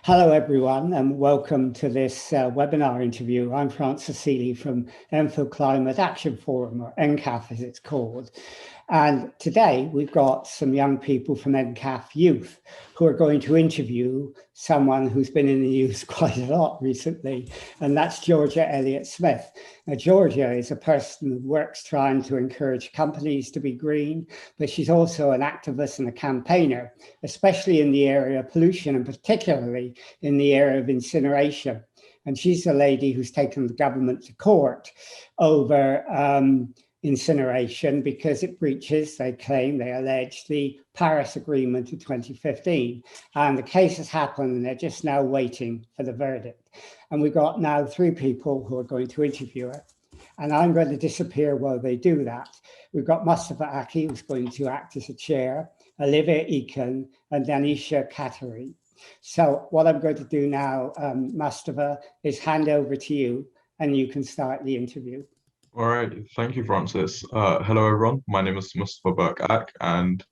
Hello, everyone, and welcome to this webinar interview. I'm Francis Seeley from Enfield Climate Action Forum, or EnCaf as it's called. And today we've got some young people from EnCaf Youth who are going to interview someone who's been in the news quite a lot recently, and that's Georgia Elliott-Smith. Now, Georgia is a person who works trying to encourage companies to be green, but she's also an activist and a campaigner, especially in the area of pollution and particularly in the area of incineration. And she's the lady who's taken the government to court over incineration because it breaches, they claim, they allege, the Paris Agreement of 2015. And the case has happened and they're just now waiting for the verdict. And we've got now 3 people who are going to interview her. And I'm going to disappear while they do that. We've got Mustafa Aki, who's going to act as a chair, Olivia Eakin, and Danisha Katari. So what I'm going to do now, Mustafa, is hand over to you and you can start the interview. All right, thank you, Francis. Hello, everyone. My name is Mustafa Burke-Ak, and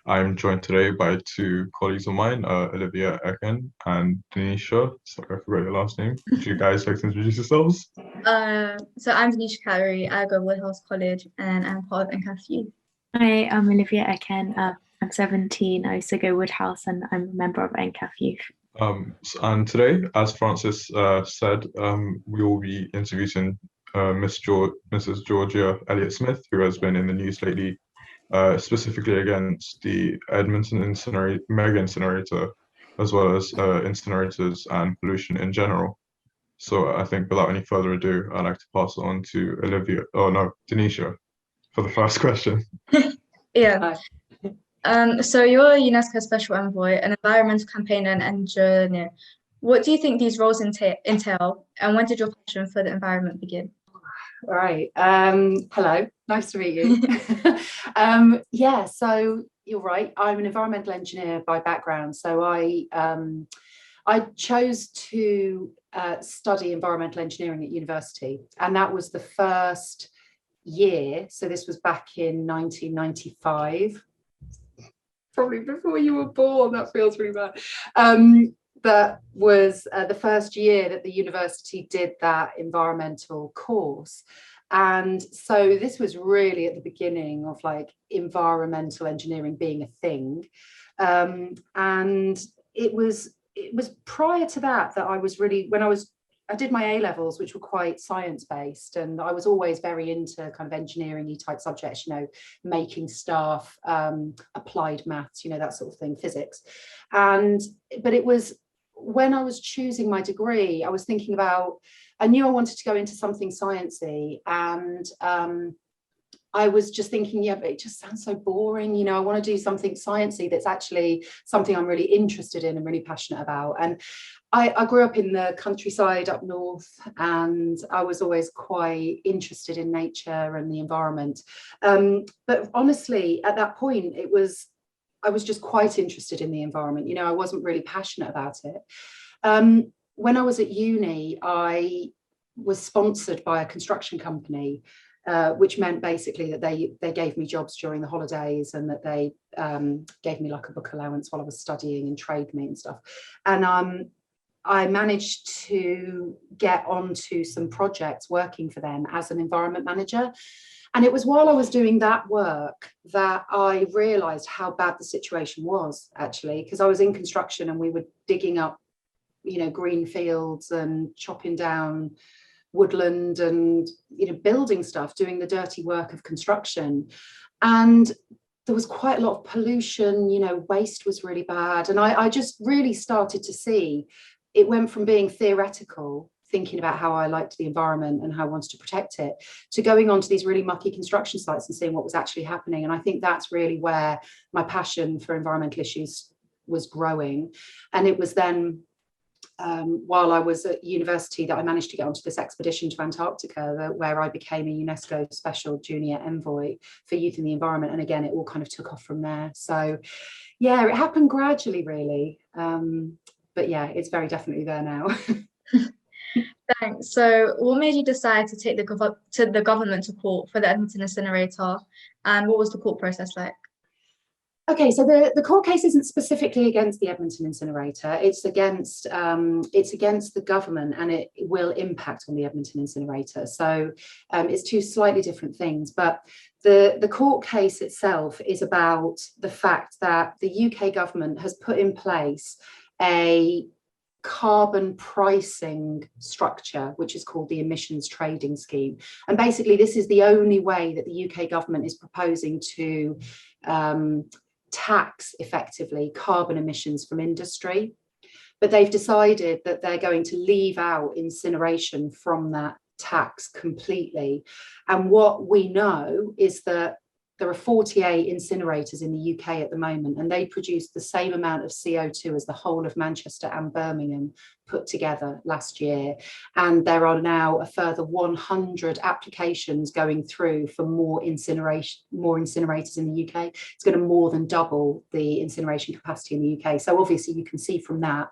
I'm joined today by 2 colleagues of mine, Olivia Eakin and Danisha. Sorry, I forgot your last name. Would you guys like to introduce yourselves? So I'm Danisha Katari. I go to Woodhouse College, and I'm part of EnCaf Youth. Hi, I'm Olivia Eakin. I'm 17. I also go Woodhouse, and I'm a member of EnCaf Youth. And today, as Francis said, we will be introducing Mrs. Georgia Elliott-Smith, who has been in the news lately, specifically against the Edmonton mega incinerator, as well as incinerators and pollution in general. So I think without any further ado, I'd like to pass it on to Danisha for the first question. Yeah. So you're a UNESCO Special Envoy, an environmental campaigner and engineer. What do you think these roles entail, and when did your passion for the environment begin? All right. Hello. Nice to meet you. Yeah, so you're right. I'm an environmental engineer by background. So I chose to study environmental engineering at university, and that was the first year. So this was back in 1995. Probably before you were born. That feels really bad. That was the first year that the university did that environmental course. And so this was really at the beginning of like environmental engineering being a thing. And it was prior to that I was really, I did my A-levels, which were quite science-based, and I was always very into kind of engineering-y type subjects, making stuff, applied maths, that sort of thing, physics. But it was when I was choosing my degree, I was thinking about, I knew I wanted to go into something sciencey, and I was just thinking, yeah, but it just sounds so boring. I want to do something sciencey that's actually something I'm really interested in and really passionate about. And I grew up in the countryside up north, and I was always quite interested in nature and the environment. But honestly, at that point, I was just quite interested in the environment. I wasn't really passionate about it. When I was at uni, I was sponsored by a construction company, which meant basically that they gave me jobs during the holidays, and that they gave me like a book allowance while I was studying and trained me and stuff. And I managed to get onto some projects working for them as an environment manager. And it was while I was doing that work that I realized how bad the situation was, actually, because I was in construction and we were digging up, green fields and chopping down woodland and, building stuff, doing the dirty work of construction. And there was quite a lot of pollution, waste was really bad. And I just really started to see it went from being theoretical, thinking about how I liked the environment and how I wanted to protect it, to going on to these really mucky construction sites and seeing what was actually happening. And I think that's really where my passion for environmental issues was growing. And it was then while I was at university that I managed to get onto this expedition to Antarctica, where I became a UNESCO Special Junior Envoy for Youth and the Environment. And again, it all kind of took off from there. So yeah, it happened gradually, really. But yeah, it's very definitely there now. Thanks. So what made you decide to take the government to court for the Edmonton incinerator, and what was the court process like? Okay, so the court case isn't specifically against the Edmonton incinerator. It's against the government, and it will impact on the Edmonton incinerator. So it's two slightly different things. But the court case itself is about the fact that the UK government has put in place a carbon pricing structure, which is called the emissions trading scheme. And basically, this is the only way that the UK government is proposing to tax effectively carbon emissions from industry. But they've decided that they're going to leave out incineration from that tax completely. And what we know is that there are 48 incinerators in the UK at the moment, and they produce the same amount of CO2 as the whole of Manchester and Birmingham put together last year. And there are now a further 100 applications going through for more incinerators in the UK. It's going to more than double the incineration capacity in the UK. So obviously you can see from that,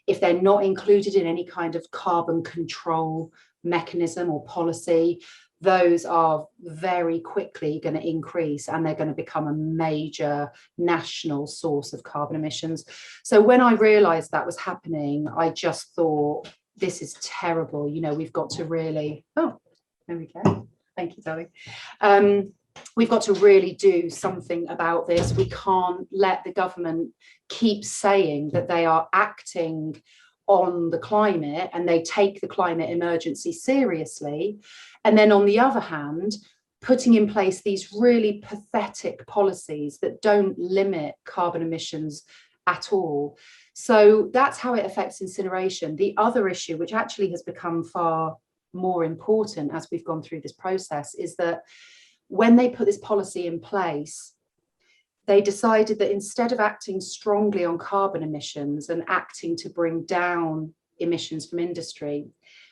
if they're not included in any kind of carbon control mechanism or policy, those are very quickly going to increase, and they're going to become a major national source of carbon emissions. So when I realized that was happening, I just thought, this is terrible. You know, we've got to really, oh, there we go. Thank you, darling. We've got to really do something about this. We can't let the government keep saying that they are acting on the climate and they take the climate emergency seriously, and then on the other hand putting in place these really pathetic policies that don't limit carbon emissions at all. So that's how it affects incineration. The other issue, which actually has become far more important as we've gone through this process, is that when they put this policy in place, they decided that instead of acting strongly on carbon emissions and acting to bring down emissions from industry,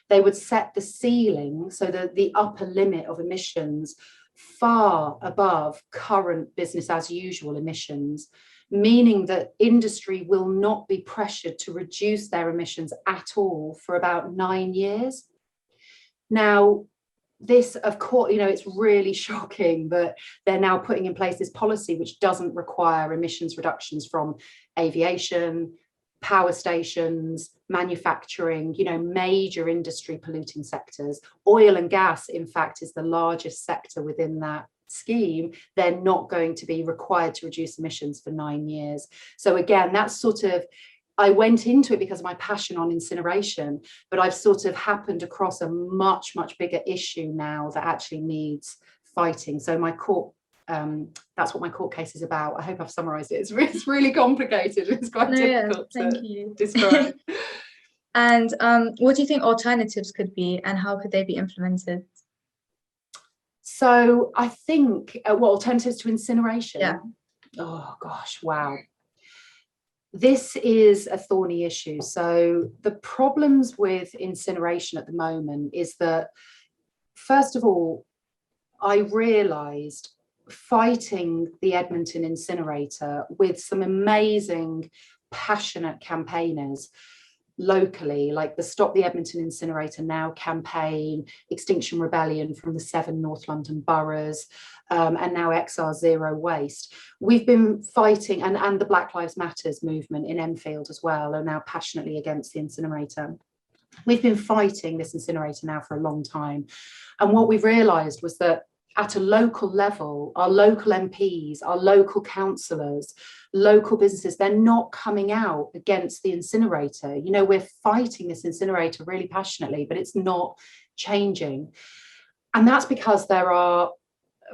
they would set the ceiling, so that the upper limit of emissions, far above current business as usual emissions, meaning that industry will not be pressured to reduce their emissions at all for about 9 years. Now, this, of course, you know, it's really shocking that they're now putting in place this policy which doesn't require emissions reductions from aviation, power stations, manufacturing, you know, major industry polluting sectors. Oil and gas, in fact, is the largest sector within that scheme. They're not going to be required to reduce emissions for 9 years. So again, that's sort of, I went into it because of my passion on incineration, but I've sort of happened across a much, much bigger issue now that actually needs fighting. So my court, that's what my court case is about. I hope I've summarised it. It's really complicated. It's quite difficult to describe. And what do you think alternatives could be, and how could they be implemented? So I think, what alternatives to incineration? Yeah. Oh gosh, wow. This is a thorny issue. So the problems with incineration at the moment is that, first of all, I realised fighting the Edmonton incinerator with some amazing, passionate campaigners locally, like the Stop the Edmonton Incinerator Now campaign, Extinction Rebellion from the 7 North London boroughs, and now XR Zero Waste. We've been fighting, and the Black Lives Matters movement in Enfield as well are now passionately against the incinerator. We've been fighting this incinerator now for a long time. And what we've realised was that at a local level, our local MPs, our local councillors, local businesses, they're not coming out against the incinerator. You know, we're fighting this incinerator really passionately, but it's not changing. And that's because there are,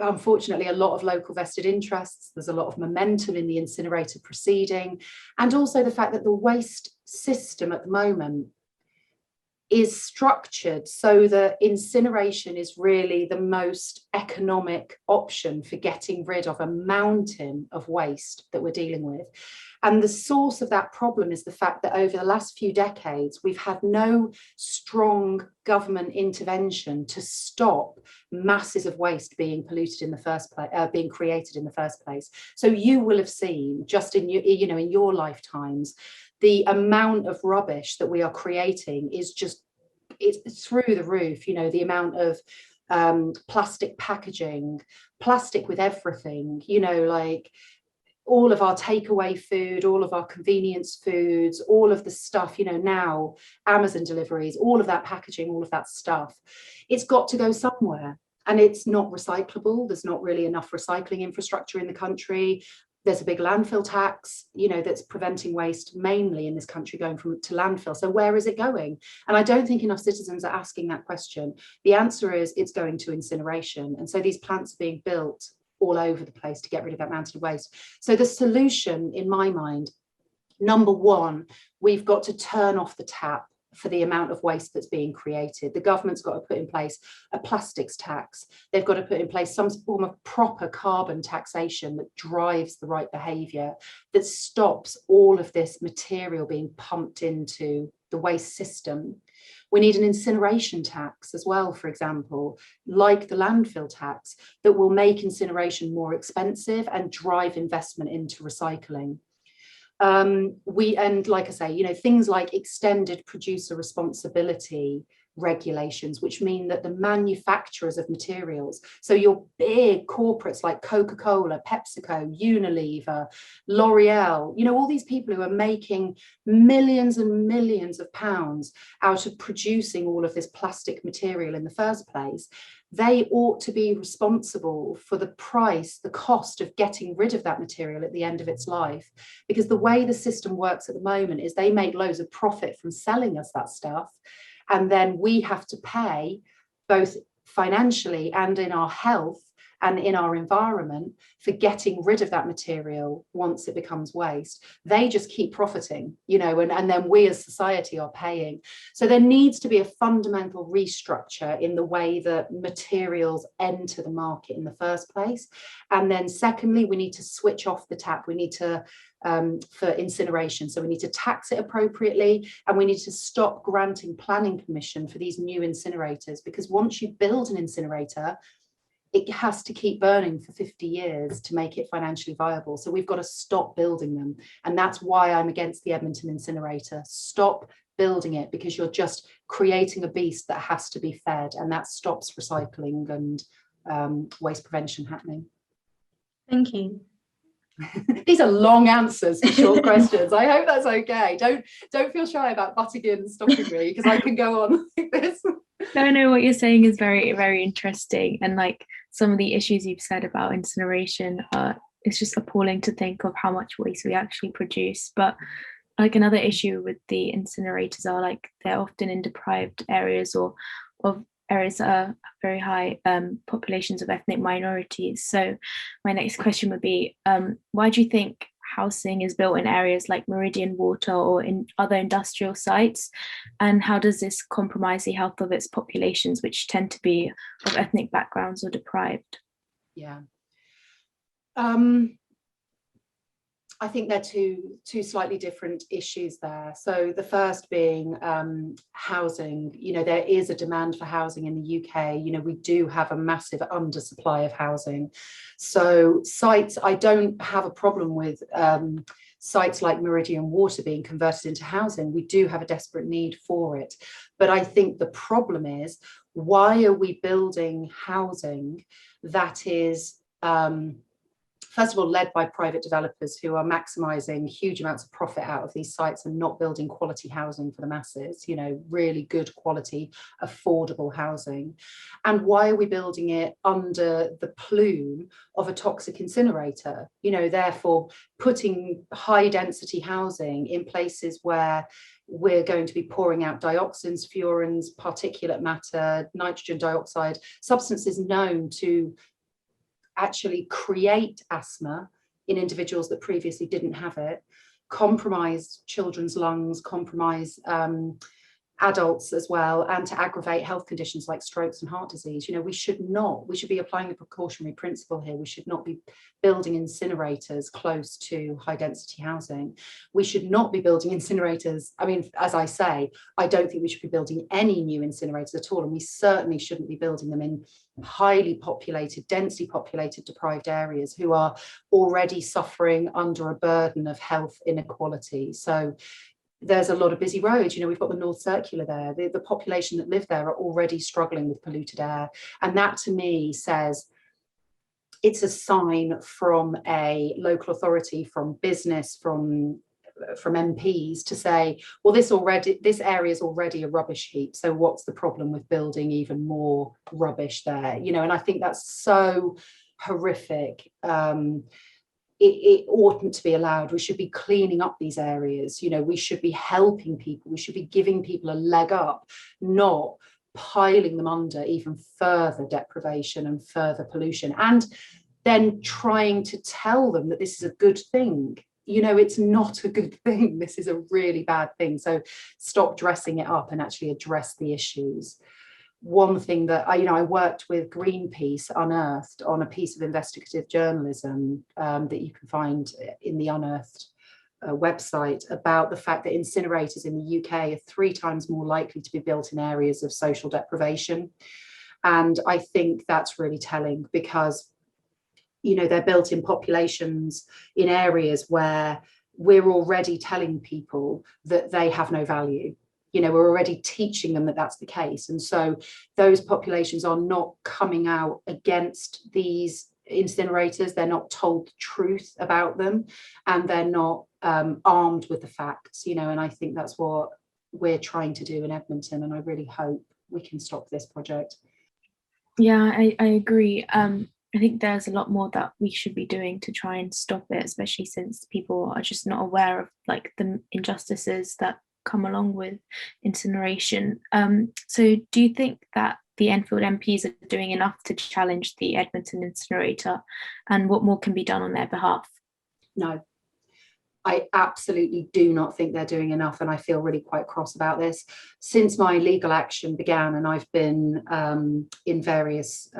unfortunately, a lot of local vested interests. There's a lot of momentum in the incinerator proceeding. And also the fact that the waste system at the moment is structured so that incineration is really the most economic option for getting rid of a mountain of waste that we're dealing with. And the source of that problem is the fact that over the last few decades, we've had no strong government intervention to stop masses of waste being polluted in the first place, being created in the first place. So you will have seen, just in your lifetimes, the amount of rubbish that we are creating is just, it's through the roof. You know, the amount of plastic packaging, plastic with everything, you know, like all of our takeaway food, all of our convenience foods, all of the stuff, you know, now Amazon deliveries, all of that packaging, all of that stuff, it's got to go somewhere. And it's not recyclable. There's not really enough recycling infrastructure in the country. There's a big landfill tax, you know, that's preventing waste mainly in this country going to landfill. So where is it going? And I don't think enough citizens are asking that question. The answer is it's going to incineration. And so these plants are being built all over the place to get rid of that mountain of waste. So the solution, in my mind, number one, we've got to turn off the tap for the amount of waste that's being created. The government's got to put in place a plastics tax. They've got to put in place some form of proper carbon taxation that drives the right behaviour, that stops all of this material being pumped into the waste system. We need an incineration tax as well, for example, like the landfill tax, that will make incineration more expensive and drive investment into recycling. And like I say, you know, things like extended producer responsibility regulations, which mean that the manufacturers of materials, so your big corporates like Coca-Cola, PepsiCo, Unilever, L'Oreal, you know, all these people who are making millions and millions of pounds out of producing all of this plastic material in the first place, they ought to be responsible for the price, the cost of getting rid of that material at the end of its life. Because the way the system works at the moment is they make loads of profit from selling us that stuff. And then we have to pay, both financially and in our health and in our environment, for getting rid of that material once it becomes waste. They just keep profiting, you know, and then we as society are paying. So there needs to be a fundamental restructure in the way that materials enter the market in the first place. And then secondly, we need to switch off the tap. We need to for incineration. So we need to tax it appropriately, and we need to stop granting planning permission for these new incinerators, because once you build an incinerator, it has to keep burning for 50 years to make it financially viable. So we've got to stop building them. And that's why I'm against the Edmonton incinerator. Stop building it, because you're just creating a beast that has to be fed, and that stops recycling and waste prevention happening. Thank you. These are long answers to short questions. I hope that's okay. Don't feel shy about butting in and stopping me, because I can go on like this. No, what you're saying is very, very interesting. And like some of the issues you've said about incineration, it's just appalling to think of how much waste we actually produce. But like another issue with the incinerators are like they're often in deprived areas or of areas that are very high populations of ethnic minorities. So my next question would be, why do you think housing is built in areas like Meridian Water or in other industrial sites? And how does this compromise the health of its populations, which tend to be of ethnic backgrounds or deprived? Yeah. I think they're two slightly different issues there. So the first being housing. You know, there is a demand for housing in the UK. You know, we do have a massive undersupply of housing. So sites, I don't have a problem with sites like Meridian Water being converted into housing. We do have a desperate need for it. But I think the problem is, why are we building housing that is first of all, led by private developers who are maximising huge amounts of profit out of these sites and not building quality housing for the masses, you know, really good quality, affordable housing? And why are we building it under the plume of a toxic incinerator? You know, therefore putting high density housing in places where we're going to be pouring out dioxins, furans, particulate matter, nitrogen dioxide, substances known to actually create asthma in individuals that previously didn't have it, compromise children's lungs, compromise adults as well, and to aggravate health conditions like strokes and heart disease. You know, we should be applying the precautionary principle here. We should not be building incinerators close to high density housing. We should not be building incinerators. I mean, as I say, I don't think we should be building any new incinerators at all. And we certainly shouldn't be building them in highly populated, densely populated, deprived areas who are already suffering under a burden of health inequality. So there's a lot of busy roads. You know, we've got the North Circular there. The population that live there are already struggling with polluted air. And that to me says it's a sign from a local authority, from business, from MPs to say, well, this area is already a rubbish heap, so what's the problem with building even more rubbish there? You know, and I think that's so horrific. It oughtn't to be allowed. We should be cleaning up these areas. You know, we should be helping people. We should be giving people a leg up, not piling them under even further deprivation and further pollution, and then trying to tell them that this is a good thing. You know, it's not a good thing. This is a really bad thing. So stop dressing it up and actually address the issues. One thing that I worked with Greenpeace Unearthed on a piece of investigative journalism that you can find in the Unearthed website, about the fact that incinerators in the UK are 3 times more likely to be built in areas of social deprivation. And I think that's really telling, because, you know, they're built in populations in areas where we're already telling people that they have no value. You know, we're already teaching them that that's the case. And so those populations are not coming out against these incinerators. They're not told the truth about them, and they're not armed with the facts, you know, and I think that's what we're trying to do in Edmonton. And I really hope we can stop this project. Yeah, I agree. I think there's a lot more that we should be doing to try and stop it, especially since people are just not aware of like the injustices that come along with incineration. So do you think that the Enfield MPs are doing enough to challenge the Edmonton incinerator, and what more can be done on their behalf? No, I absolutely do not think they're doing enough, and I feel really quite cross about this. Since my legal action began, and I've been in various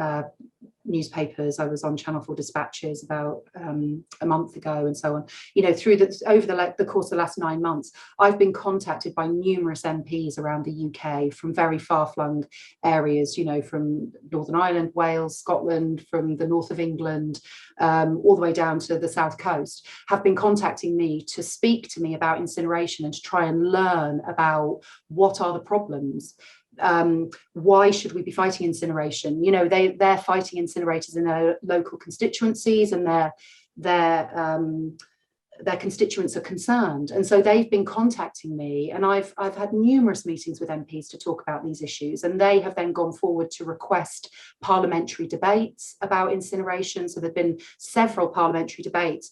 newspapers, I was on Channel 4 Dispatches about a month ago and so on, you know, over the course of the last 9 months, I've been contacted by numerous MPs around the UK from very far-flung areas, you know, from Northern Ireland, Wales, Scotland, from the north of England, all the way down to the south coast, have been contacting me to speak to me about incineration and to try and learn about what are the problems. Why should we be fighting incineration? You know, they're fighting incinerators in their local constituencies, and their constituents are concerned, and so they've been contacting me, and I've had numerous meetings with MPs to talk about these issues, and they have then gone forward to request parliamentary debates about incineration. So there've been several parliamentary debates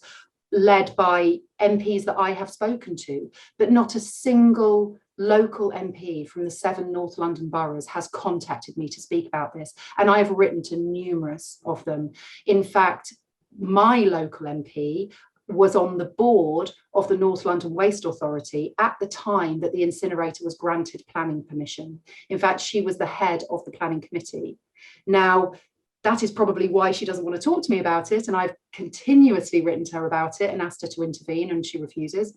led by MPs that I have spoken to, but not a single local MP from the 7 North London boroughs has contacted me to speak about this, and I've written to numerous of them. In fact, my local MP was on the board of the North London Waste Authority at the time that the incinerator was granted planning permission. In fact, she was the head of the planning committee. Now, that is probably why she doesn't want to talk to me about it, and I've continuously written to her about it and asked her to intervene, and she refuses.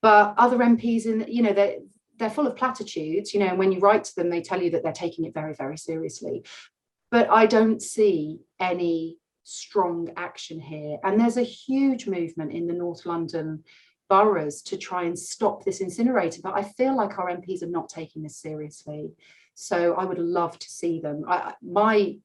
But other MPs, you know, they're full of platitudes, you know, and when you write to them, they tell you that they're taking it very, very seriously. But I don't see any strong action here. And there's a huge movement in the North London boroughs to try and stop this incinerator, but I feel like our MPs are not taking this seriously. So I would love to see them. My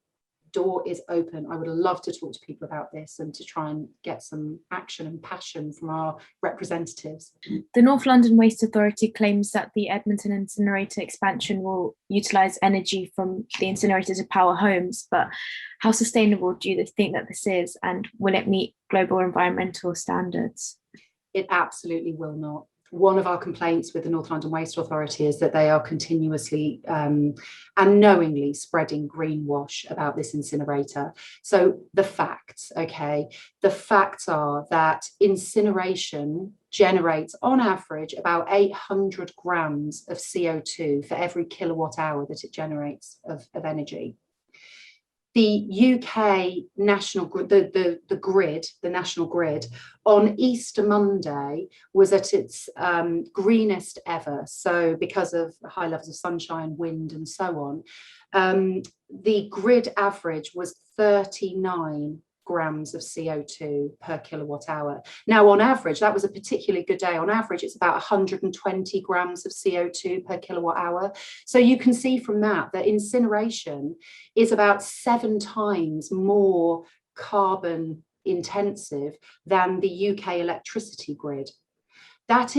door is open. I would love to talk to people about this and to try and get some action and passion from our representatives. The North London Waste Authority claims that the Edmonton incinerator expansion will utilise energy from the incinerator to power homes, but how sustainable do you think that this is, and will it meet global environmental standards? It absolutely will not. One of our complaints with the North London Waste Authority is that they are continuously and knowingly spreading greenwash about this incinerator. So the facts, okay, the facts are that incineration generates on average about 800 grams of CO2 for every kilowatt hour that it generates of energy. The UK national grid, the national grid on Easter Monday was at its greenest ever. So because of high levels of sunshine, wind, and so on, the grid average was 39 grams of CO2 per kilowatt hour. Now, on average, that was a particularly good day. On average, it's about 120 grams of CO2 per kilowatt hour. So you can see from that incineration is about 7 times more carbon intensive than the UK electricity grid. That's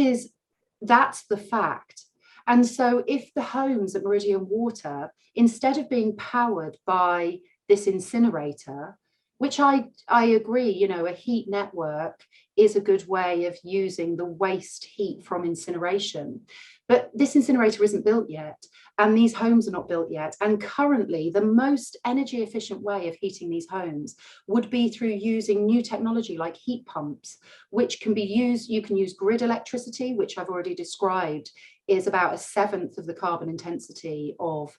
the fact. And so if the homes at Meridian Water, instead of being powered by this incinerator, which I agree, you know, a heat network is a good way of using the waste heat from incineration. But this incinerator isn't built yet, and these homes are not built yet. And currently, the most energy efficient way of heating these homes would be through using new technology like heat pumps, which can be used. You can use grid electricity, which I've already described, is about 1/7 of the carbon intensity of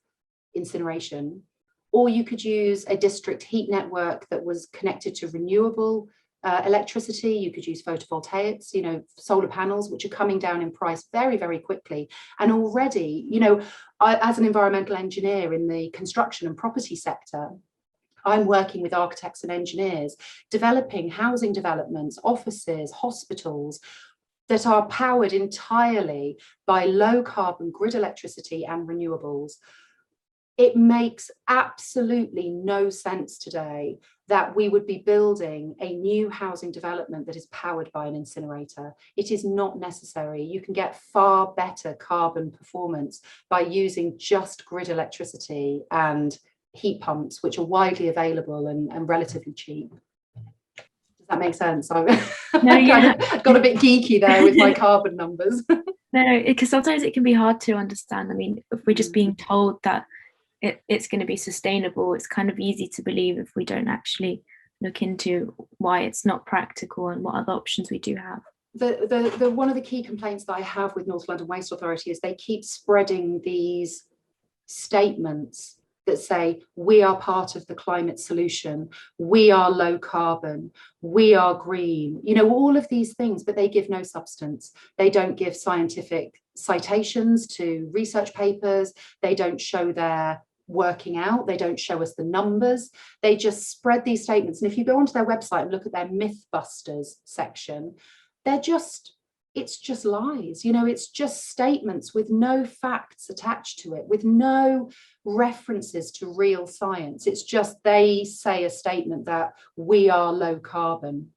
incineration. Or you could use a district heat network that was connected to renewable electricity. You could use photovoltaics, you know, solar panels, which are coming down in price very, very quickly. And already, you know, as an environmental engineer in the construction and property sector, I'm working with architects and engineers, developing housing developments, offices, hospitals, that are powered entirely by low carbon grid electricity and renewables. It makes absolutely no sense today that we would be building a new housing development that is powered by an incinerator. It is not necessary. You can get far better carbon performance by using just grid electricity and heat pumps, which are widely available and relatively cheap. Does that make sense? I've got a bit geeky there with my carbon numbers. No, because sometimes it can be hard to understand. I mean, if we're just being told that it's going to be sustainable, it's kind of easy to believe if we don't actually look into why it's not practical and what other options we do have. One of the key complaints that I have with North London Waste Authority is they keep spreading these statements that say, we are part of the climate solution, we are low carbon, we are green, you know, all of these things, but they give no substance. They don't give scientific citations to research papers. They don't show their working out. They don't show us the numbers. They just spread these statements. And if you go onto their website and look at their Mythbusters section, it's just lies. You know, it's just statements with no facts attached to it, with no references to real science. It's just they say a statement that we are low carbon.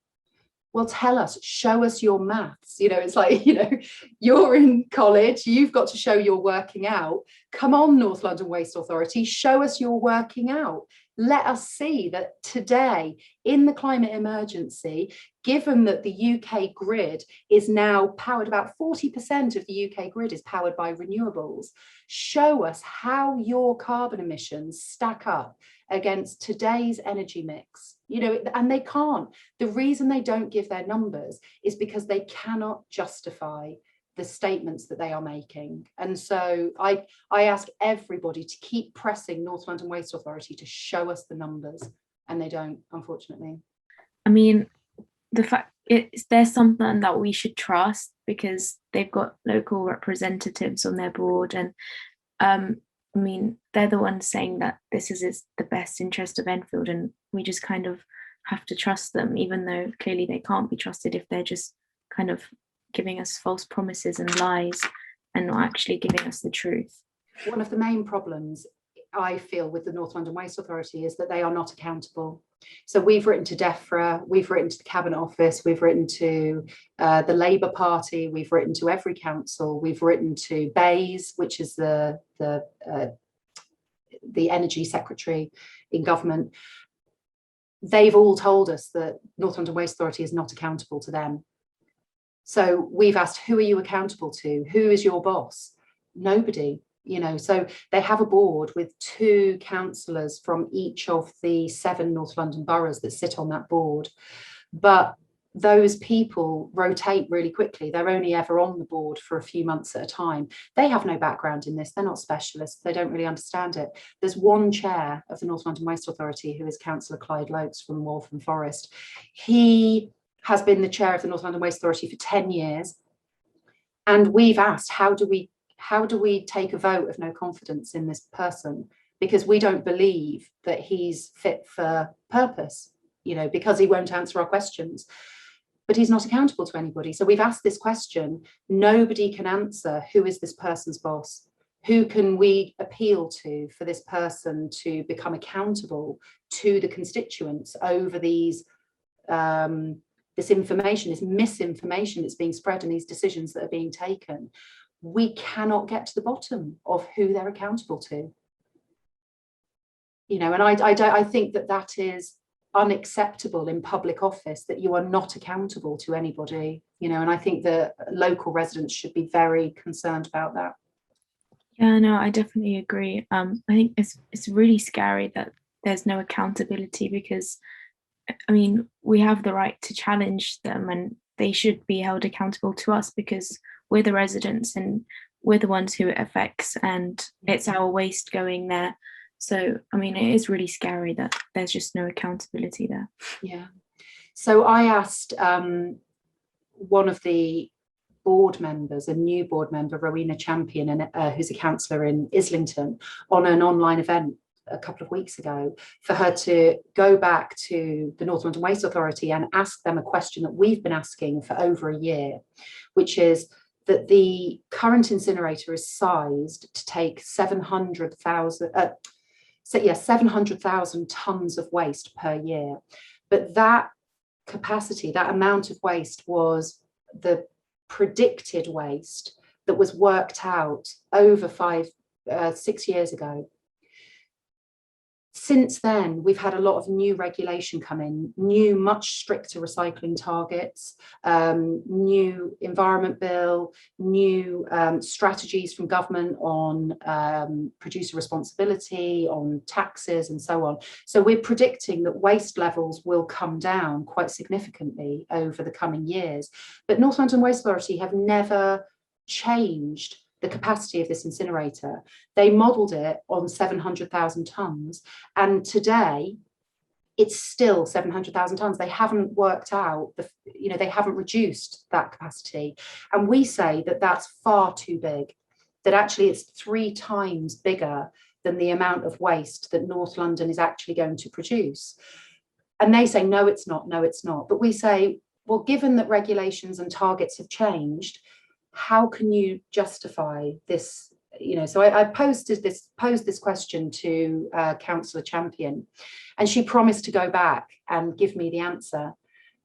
Well, tell us, show us your maths. You know, it's like, you know, you're in college, you've got to show you're working out. Come on, North London Waste Authority, show us you're working out. Let us see that today, in the climate emergency, given that the UK grid is now powered, about 40% of the UK grid is powered by renewables, show us how your carbon emissions stack up against today's energy mix. You know, and they can't. The reason they don't give their numbers is because they cannot justify the statements that they are making. And so I ask everybody to keep pressing North London Waste Authority to show us the numbers, and they don't, unfortunately. I mean, the fact there's something that we should trust because they've got local representatives on their board, and I mean, they're the ones saying that this is the best interest of Enfield, and we just kind of have to trust them, even though clearly they can't be trusted if they're just kind of giving us false promises and lies and not actually giving us the truth. One of the main problems I feel with the North London Waste Authority is that they are not accountable. So we've written to DEFRA, we've written to the Cabinet Office, we've written to the Labour Party, we've written to every council, we've written to Bayes, which is the Energy Secretary in government. They've all told us that North London Waste Authority is not accountable to them. So we've asked, who are you accountable to? Who is your boss? Nobody. You know, so they have a board with 2 councillors from each of the 7 North London boroughs that sit on that board. But those people rotate really quickly. They're only ever on the board for a few months at a time. They have no background in this. They're not specialists. They don't really understand it. There's one chair of the North London Waste Authority who is Councillor Clyde Lokes from Waltham Forest. He has been the chair of the North London Waste Authority for 10 years. And we've asked, how do we take a vote of no confidence in this person? Because we don't believe that he's fit for purpose. you know, because he won't answer our questions. But he's not accountable to anybody. So we've asked this question. Nobody can answer, who is this person's boss? Who can we appeal to for this person to become accountable to the constituents over these this information, this misinformation that's being spread and these decisions that are being taken? We cannot get to the bottom of who they're accountable to. You know, and I think that is unacceptable in public office, that you are not accountable to anybody, you know, and I think that local residents should be very concerned about that. Yeah, no, I definitely agree. I think it's really scary that there's no accountability, because I mean, we have the right to challenge them, and they should be held accountable to us, because we're the residents and we're the ones who it affects, and it's our waste going there. So, I mean, it is really scary that there's just no accountability there. Yeah. So I asked one of the board members, a new board member, Rowena Champion, who's a councillor in Islington, on an online event a couple of weeks ago, for her to go back to the North London Waste Authority and ask them a question that we've been asking for over a year, which is that the current incinerator is sized to take 700,000 tonnes of waste per year. But that capacity, that amount of waste, was the predicted waste that was worked out over 6 years ago. Since then, we've had a lot of new regulation come in, new, much stricter recycling targets, new environment bill, new strategies from government on producer responsibility, on taxes and so on. So we're predicting that waste levels will come down quite significantly over the coming years. But North London Waste Authority have never changed the capacity of this incinerator. They modelled it on 700,000 tonnes, and today it's still 700,000 tonnes. They haven't worked out, they haven't reduced that capacity. And we say that that's far too big, that actually it's 3 times bigger than the amount of waste that North London is actually going to produce. And they say, no, it's not, no, it's not. But we say, well, given that regulations and targets have changed, how can you justify this? You know, so I posed this question to Councillor Champion, and she promised to go back and give me the answer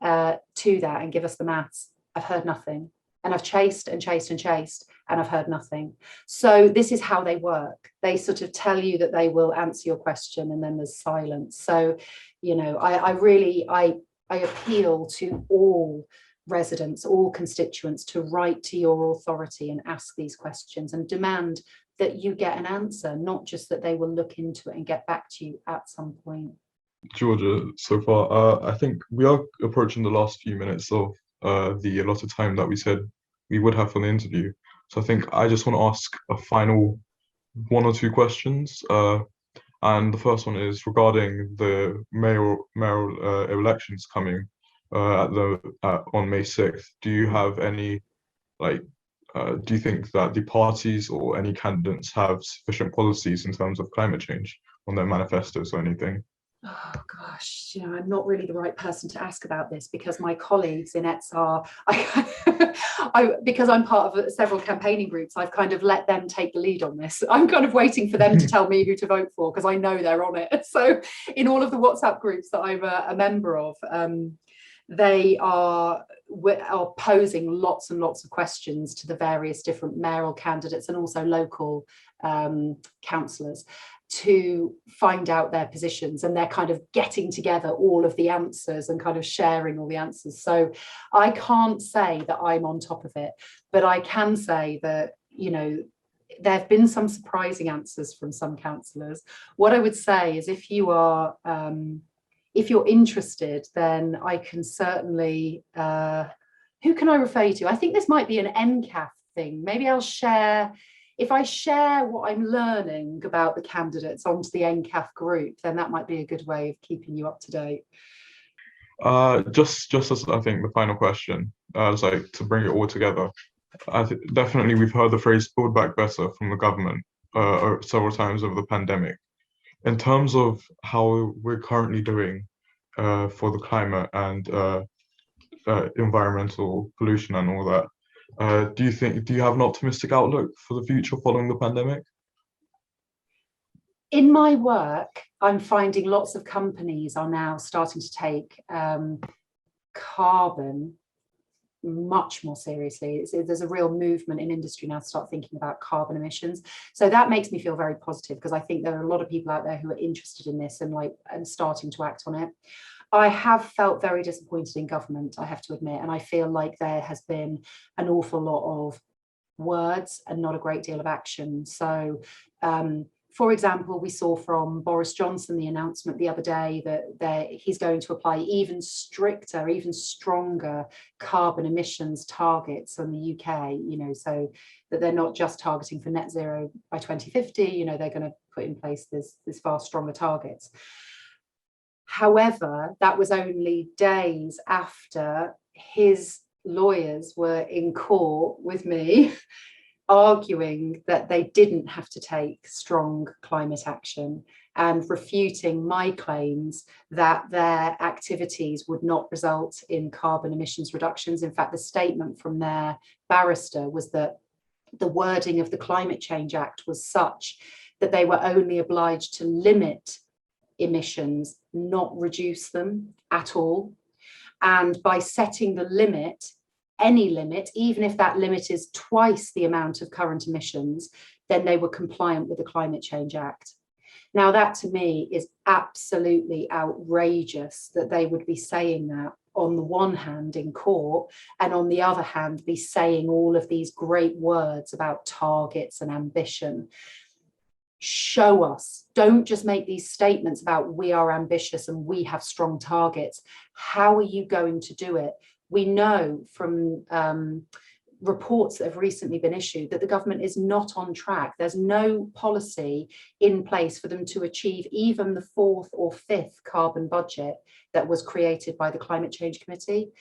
to that and give us the maths. I've heard nothing, and I've chased and chased and chased, and I've heard nothing. So this is how they work. They sort of tell you that they will answer your question, and then there's silence. So, you know, I appeal to all residents, all constituents, to write to your authority and ask these questions and demand that you get an answer, not just that they will look into it and get back to you at some point. Georgia, so far, I think we are approaching the last few minutes of the allotted time that we said we would have for the interview. So I think I just want to ask a final 1 or 2 questions. And the first one is regarding the mayoral elections coming on May 6th. Do you have any, do you think that the parties or any candidates have sufficient policies in terms of climate change on their manifestos or anything? Oh gosh, you know, I'm not really the right person to ask about this, because my colleagues in ETS are, because I'm part of several campaigning groups, I've kind of let them take the lead on this. I'm kind of waiting for them to tell me who to vote for, because I know they're on it. So in all of the WhatsApp groups that I'm a member of, they are posing lots and lots of questions to the various different mayoral candidates and also local councillors to find out their positions, and they're kind of getting together all of the answers and kind of sharing all the answers. So I can't say that I'm on top of it, but I can say that, you know, there have been some surprising answers from some councillors. What I would say is, if you are if you're interested, then I can certainly, who can I refer you to? I think this might be an EnCaf thing. Maybe I'll share, if I share what I'm learning about the candidates onto the EnCaf group, then that might be a good way of keeping you up to date. Just as I think the final question, like to bring it all together, definitely we've heard the phrase "build back better" from the government several times over the pandemic. In terms of how we're currently doing for the climate and environmental pollution and all that. Do you have an optimistic outlook for the future following the pandemic? In my work, I'm finding lots of companies are now starting to take carbon much more seriously. There's a real movement in industry now to start thinking about carbon emissions. So that makes me feel very positive, because I think there are a lot of people out there who are interested in this and starting to act on it. I have felt very disappointed in government, I have to admit, and I feel like there has been an awful lot of words and not a great deal of action. So for example, we saw from Boris Johnson the announcement the other day that he's going to apply even stricter, even stronger carbon emissions targets on the UK, you know, so that they're not just targeting for net zero by 2050, you know, they're going to put in place this far stronger targets. However, that was only days after his lawyers were in court with me arguing that they didn't have to take strong climate action and refuting my claims that their activities would not result in carbon emissions reductions. In fact, the statement from their barrister was that the wording of the Climate Change Act was such that they were only obliged to limit emissions, not reduce them at all. And by setting the limit, any limit, even if that limit is twice the amount of current emissions, then they were compliant with the Climate Change Act. Now, that to me is absolutely outrageous that they would be saying that on the one hand in court, and on the other hand be saying all of these great words about targets and ambition. Show us, don't just make these statements about we are ambitious and we have strong targets. How are you going to do it? We know from reports that have recently been issued that the government is not on track. There's no policy in place for them to achieve even the 4th or 5th carbon budget that was created by the Climate Change Committee.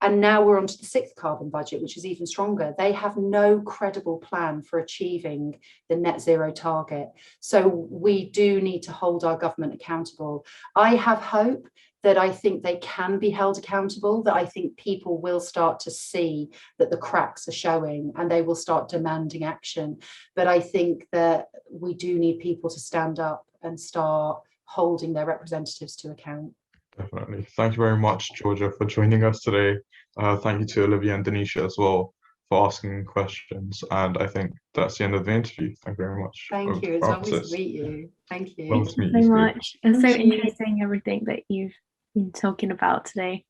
And now we're on to the 6th carbon budget, which is even stronger. They have no credible plan for achieving the net zero target. So we do need to hold our government accountable. I have hope that I think they can be held accountable, that I think people will start to see that the cracks are showing and they will start demanding action. But I think that we do need people to stand up and start holding their representatives to account. Definitely. Thank you very much, Georgia, for joining us today. Thank you to Olivia and Denisha as well for asking questions. And I think that's the end of the interview. Thank you very much. Thank you. It's lovely to meet you. Thank you. Well to meet so you much. It's so Thank you. interesting, everything that you've been talking about today.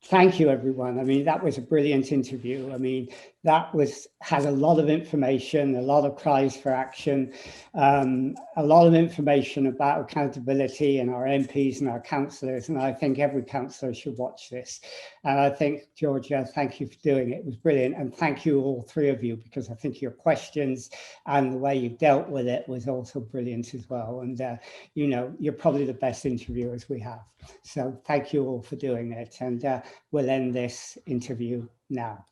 Thank you, everyone. I mean, that was a brilliant interview. I mean, that had a lot of information, a lot of cries for action, a lot of information about accountability and our MPs and our councillors. And I think every councillor should watch this. And I think, Georgia, thank you for doing it. It was brilliant. And thank you, all three of you, because I think your questions and the way you dealt with it was also brilliant as well. And, you know, you're probably the best interviewers we have. So thank you all for doing it. And we'll end this interview now.